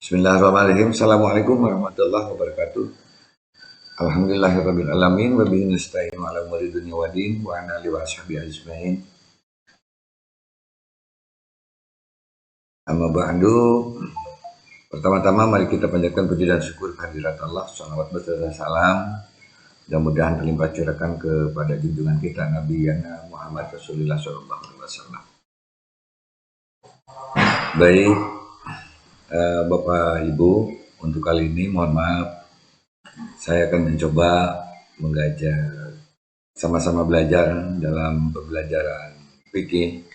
Bismillahirrahmanirrahim. Assalamualaikum warahmatullahi wabarakatuh. Alhamdulillahirabbil alamin wa bihi nasta'inu ala umuri dunya waddin wa ala alihi wa sahbihi ajmain. Amma ba'du. Pertama-tama mari kita panjatkan puji dan syukur kehadirat Allah, salawat beserta salam mudah-mudahan terlimpah curahkan kepada junjungan kita Nabi Yana Muhammad Rasulullah sallallahu alaihi wasallam. Baik, Bapak Ibu, untuk kali ini mohon maaf saya akan mencoba mengajar sama-sama belajar dalam pembelajaran fikih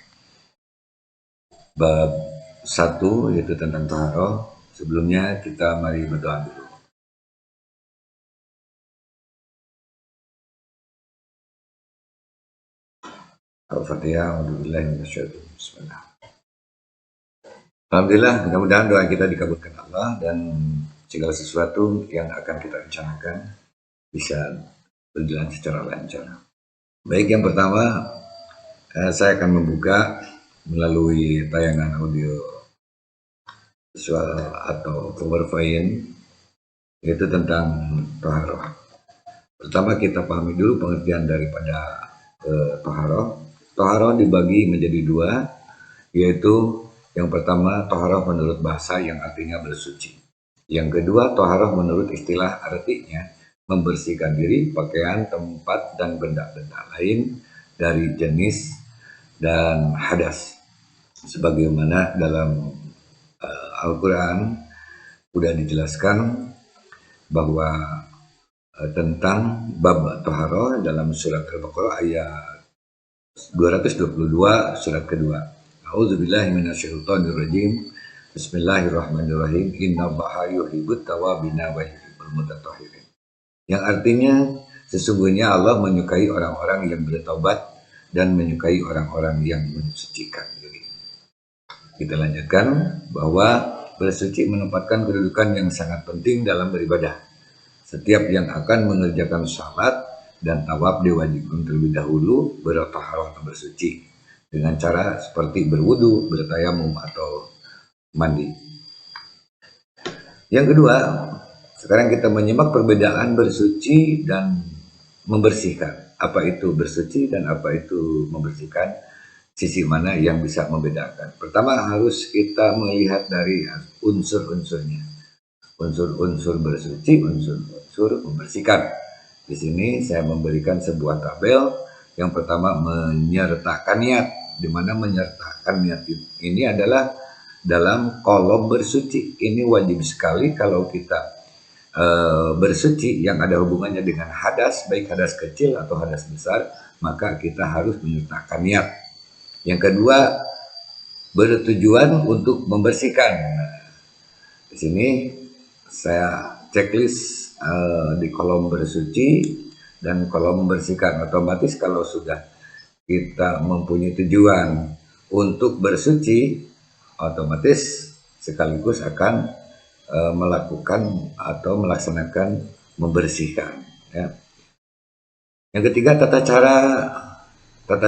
bab 1 yaitu tentang taharah. Sebelumnya kita mari berdoa dulu. Al-Fatihah. Bismillah. Alhamdulillah, mudah-mudahan doa kita dikabulkan Allah dan segala sesuatu yang akan kita rencanakan bisa berjalan secara lancar. Baik, yang pertama saya akan membuka melalui tayangan audio visual atau PowerPoint yaitu tentang taharah. Pertama kita pahami dulu pengertian daripada taharah. Taharah dibagi menjadi dua, yaitu yang pertama taharah menurut bahasa yang artinya bersuci. Yang kedua taharah menurut istilah artinya membersihkan diri, pakaian, tempat, dan benda-benda lain dari jenis dan hadas. Sebagaimana dalam Al-Quran sudah dijelaskan bahwa tentang bab taharah dalam surat Al-Baqarah ayat 222 surat kedua. A'udzubillahi minasyaitonirrajim. Bismillahirrahmanirrahim. Innallaha yuhibbut tawwabina wa yuhibbul mutatahhirin. Yang artinya sesungguhnya Allah menyukai orang-orang yang bertaubat dan menyukai orang-orang yang mensucikan diri. Kita lanjutkan bahwa bersuci menempatkan kedudukan yang sangat penting dalam beribadah. Setiap yang akan mengerjakan salat dan tawaf diwajibkan terlebih dahulu bertaharah atau bersuci dengan cara seperti berwudu, bertayamum atau mandi. Yang kedua, sekarang kita menyimak perbedaan bersuci dan membersihkan. Apa itu bersuci dan apa itu membersihkan? Sisi mana yang bisa membedakan? Pertama harus kita melihat dari unsur-unsurnya. Unsur-unsur bersuci, unsur-unsur membersihkan. Di sini saya memberikan sebuah tabel. Yang pertama menyertakan niat, di mana menyertakan niat ini adalah dalam kolom bersuci. Ini wajib sekali kalau kita bersuci yang ada hubungannya dengan hadas, baik hadas kecil atau hadas besar, maka kita harus menyertakan niat. Yang kedua bertujuan untuk membersihkan. Di sini saya checklist di kolom bersuci dan kolom membersihkan. Otomatis kalau sudah kita mempunyai tujuan untuk bersuci, otomatis sekaligus akan melakukan atau melaksanakan membersihkan. Ya. Yang ketiga tata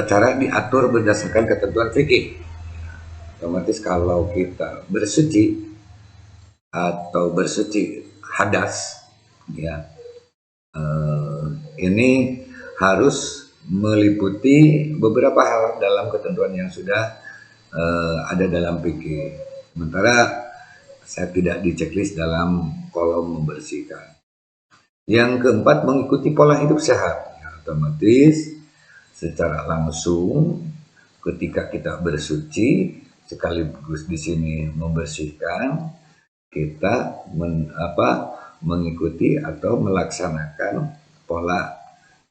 cara diatur berdasarkan ketentuan fikih. Otomatis kalau kita bersuci atau bersuci hadas, ya ini harus meliputi beberapa hal dalam ketentuan yang sudah ada dalam fikih. Sementara saya tidak di checklist dalam kolom membersihkan. Yang keempat mengikuti pola hidup sehat. Ya, otomatis secara langsung ketika kita bersuci sekaligus di sini membersihkan, kita mengikuti atau melaksanakan pola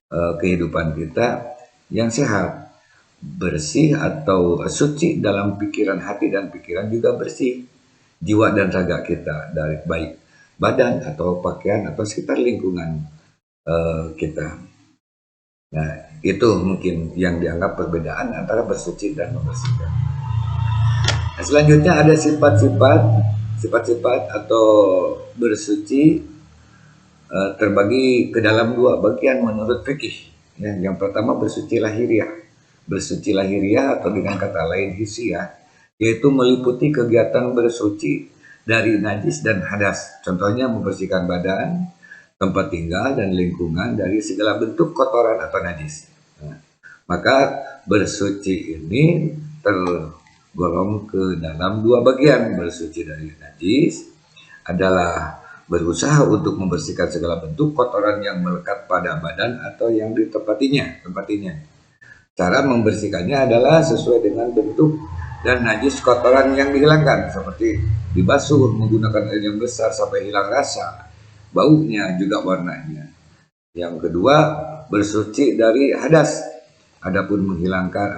kehidupan kita yang sehat, bersih atau suci dalam pikiran, hati dan pikiran juga bersih, jiwa dan raga kita dari baik badan atau pakaian atau sekitar lingkungan kita. Nah, itu mungkin yang dianggap perbedaan antara bersuci dan membersihkan. Nah, selanjutnya ada sifat-sifat atau bersuci terbagi ke dalam dua bagian menurut fikih. Ya, yang pertama bersuci lahiriah. Bersuci lahiriah atau dengan kata lain hisiah, yaitu meliputi kegiatan bersuci dari najis dan hadas. Contohnya membersihkan badan, tempat tinggal, dan lingkungan dari segala bentuk kotoran atau najis. Nah, maka bersuci ini tergolong ke dalam dua bagian. Bersuci dari najis adalah berusaha untuk membersihkan segala bentuk kotoran yang melekat pada badan atau yang tempatinya. Cara membersihkannya adalah sesuai dengan bentuk dan najis kotoran yang dihilangkan, seperti dibasuh menggunakan air yang besar sampai hilang rasa, baunya, juga warnanya. Yang kedua, bersuci dari hadas. Adapun menghilangkan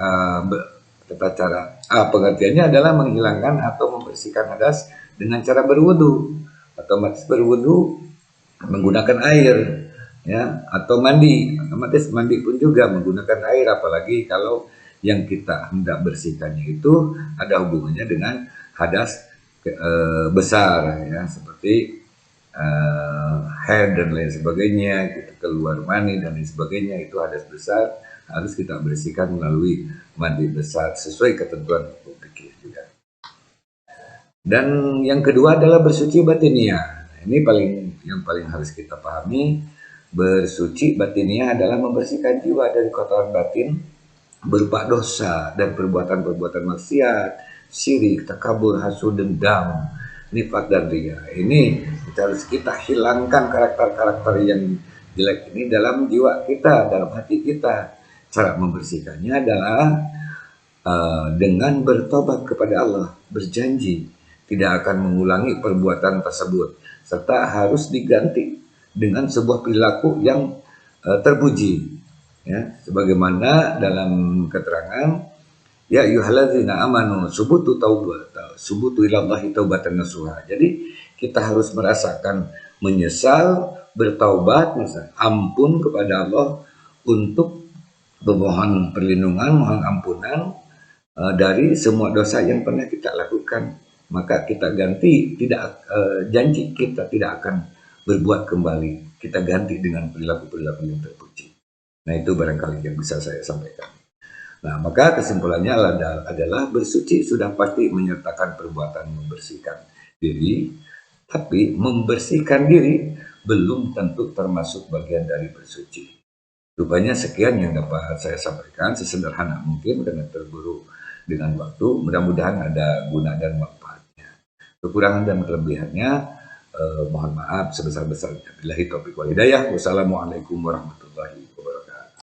tata cara pengertiannya adalah menghilangkan atau membersihkan hadas dengan cara berwudu. Otomatis berwudu menggunakan air, ya, atau mandi. Otomatis mandi pun juga menggunakan air, apalagi kalau yang kita hendak bersihkannya itu ada hubungannya dengan hadas besar, ya, seperti head dan lain sebagainya, kita keluar mani dan lain sebagainya, itu hadas besar, harus kita bersihkan melalui mandi besar sesuai ketentuan hukum fikih juga. Dan yang kedua adalah bersuci batiniah. Ini yang paling harus kita pahami. Bersuci batiniah adalah membersihkan jiwa dari kotoran batin berupa dosa dan perbuatan-perbuatan maksiat, syirik, takabur, hasud, dendam, nifak, dan riya. Ini harus kita hilangkan karakter-karakter yang jelek ini dalam jiwa kita, dalam hati kita. Cara membersihkannya adalah dengan bertobat kepada Allah, berjanji tidak akan mengulangi perbuatan tersebut, serta harus diganti dengan sebuah perilaku yang terpuji, ya, sebagaimana dalam keterangan, ya ayyuhalladzina amanu subutu ilallahi taubatan nasuha. Jadi kita harus merasakan menyesal, bertaubat, ampun kepada Allah, untuk memohon perlindungan, mohon ampunan dari semua dosa yang pernah kita lakukan. Maka kita ganti, janji kita tidak akan berbuat kembali. Kita ganti dengan perilaku-perilaku yang terpuji. Nah, itu barangkali yang bisa saya sampaikan. Nah, maka kesimpulannya adalah bersuci sudah pasti menyertakan perbuatan membersihkan diri, tapi membersihkan diri belum tentu termasuk bagian dari bersuci. Rupanya sekian yang dapat saya sampaikan, sesederhana mungkin dengan terburu dengan waktu. Mudah-mudahan ada guna dan manfaatnya. Kekurangan dan kelebihannya mohon maaf sebesar-besarnya. Billahi taufiq wal hidayah. Wassalamualaikum warahmatullahi wabarakatuh.